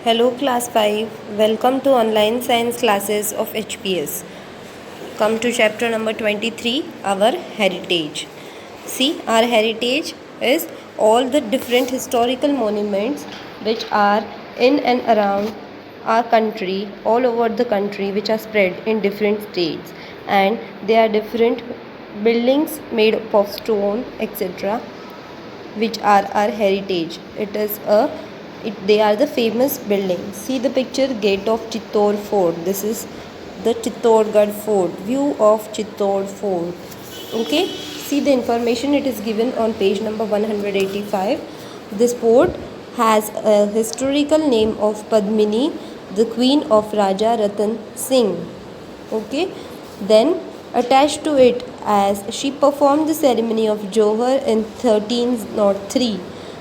Hello class 5, welcome to online science classes of HPS. Come to chapter number 23, our heritage. See, our heritage is all the different historical monuments which are in and around our country, all over the country, which are spread in different states, and they are different buildings made up of stone, etc., which are our heritage. They are the famous buildings. See the picture, gate of Chittor Fort. This is the Chittorgarh Fort. View of Chittor Fort. Okay. See the information. It is given on page number 185. This fort has a historical name of Padmini, the queen of Raja Ratan Singh. Okay. Then attached to it as she performed the ceremony of Johar in 1303.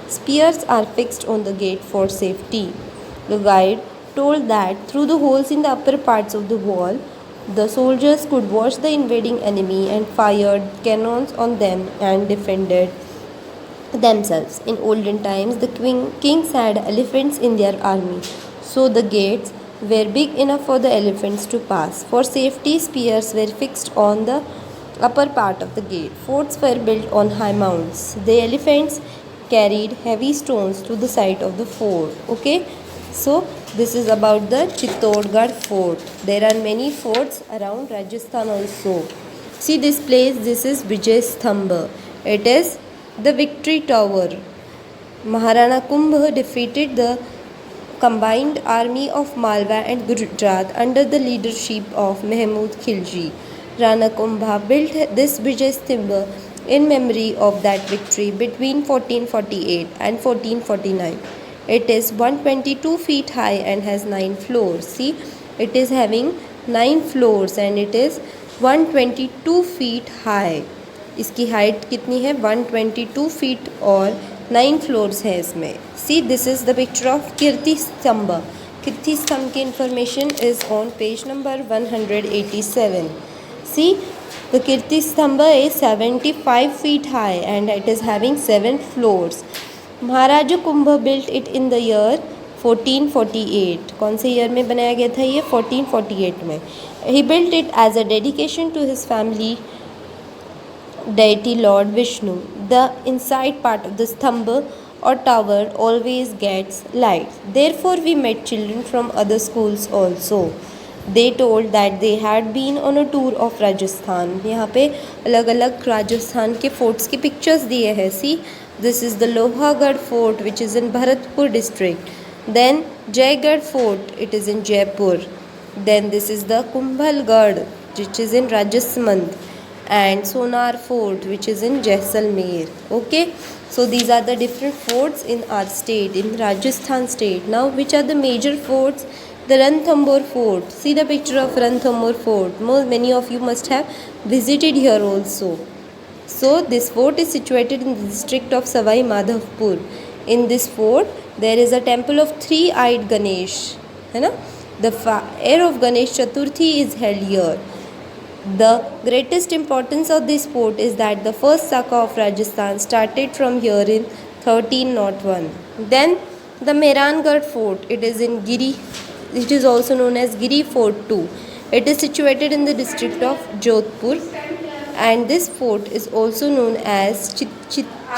Spears are fixed on the gate for safety. The guide told that through the holes in the upper parts of the wall, the soldiers could watch the invading enemy and fired cannons on them and defended themselves. In olden times, the kings had elephants in their army, so the gates were big enough for the elephants to pass. For safety, spears were fixed on the upper part of the gate. Forts were built on high mounds. The elephants carried heavy stones to the side of the fort. Okay, so this is about the Chittorgarh fort. There are many forts around Rajasthan also. See this place, this is Vijay Stambha. It is the victory tower. Maharana Kumbh defeated the combined army of Malwa and Gujarat under the leadership of Mahmud Khilji. Rana Kumbha built this Vijay Stambha in memory of that victory between 1448 and 1449. It is 122 feet high and has 9 floors. See, it is having 9 floors and it is 122 feet high. इसकी height कितनी है 122 feet और 9 floors है इसमें. See this is the picture of Kirti Stambh. Kirti Stambh की information is on page number 187. See the Kirti Stambh is 75 feet high and it is having 7 floors. Maharaja Kumbh built it in the year 1448. कौन से year में बनाया गया था ये 1448 में. He built it as a dedication to his family deity Lord Vishnu. The inside part of the stambha or tower always gets light. Therefore, we met children from other schools also. They told that they had been on a tour of Rajasthan. यहाँ पे अलग अलग राजस्थान के forts की pictures दिए हैं. See, this is the Lohagarh Fort which is in Bharatpur district. Then Jaigarh Fort, it is in Jaipur. Then this is the Kumbhalgarh which is in Rajasthan. And Sonar Fort which is in Jaisalmer. Okay, so these are the different forts in our state, in Rajasthan state. Now which are the major forts? The Ranthambore Fort. See the picture of Ranthambore Fort. Many of you must have visited here also. So this fort is situated in the district of Savai Madhavpur. In this fort there is a temple of three-eyed Ganesh, है ना. The fair of Ganesh Chaturthi is held here. The greatest importance of this fort is that the first Saka of Rajasthan started from here in 1301. Then the Mehrangarh Fort, it is in Giri, it is also known as Giri Fort too. It is situated in the district of Jodhpur and this fort is also known as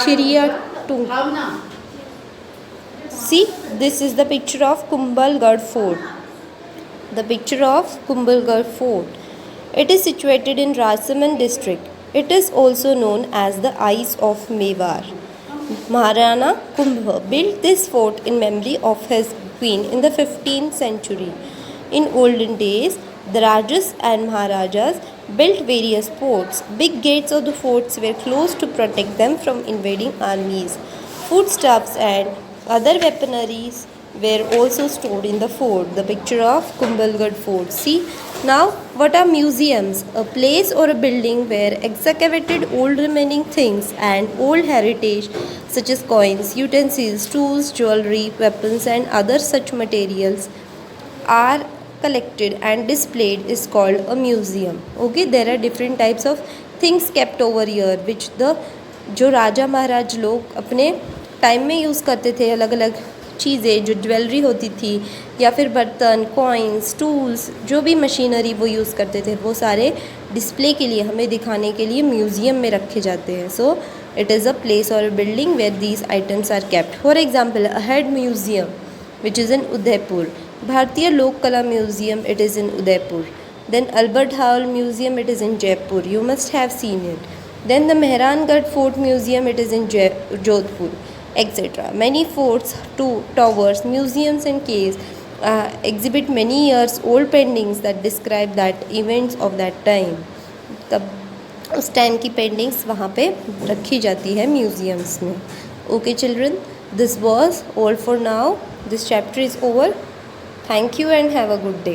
Chiriyatung. See, this is the picture of Kumbhalgarh Fort. The picture of Kumbhalgarh Fort. It is situated in Rajsamand district. It is also known as the Eyes of Mewar. Maharana Kumbh built this fort in memory of his queen in the 15th century. In olden days, the Rajas and Maharajas built various forts. Big gates of the forts were closed to protect them from invading armies. Foodstuffs and other weaponaries were also stored in the fort. The picture of Kumbhalgarh Fort. See, now what are museums? A place or a building where excavated old remaining things and old heritage such as coins, utensils, tools, jewelry, weapons and other such materials are collected and displayed is called a museum. Okay, there are different types of things kept over here which the जो राजा महाराज लोग अपने time में use करते थे, अलग अलग चीज़ें, जो ज्वेलरी होती थी या फिर बर्तन, कॉइन्स, टूल्स, जो भी मशीनरी वो यूज़ करते थे, वो सारे डिस्प्ले के लिए, हमें दिखाने के लिए म्यूज़ियम में रखे जाते हैं. So it is a place और a building where these items are kept. For example, a head museum which is in Udaipur. Bharatiya Lok Kala Museum, it is in Udaipur. Then Albert Hall Museum, it is in Jaipur. You must have seen it. Then the Mehrangarh Fort Museum, it is in Jodhpur, etc. Many forts, towers, museums and caves exhibit many years old paintings that describe that events of that time. तब उस time की paintings वहाँ पे रखी जाती है museums में. Okay children, this was all for now. This chapter is over. Thank you and have a good day.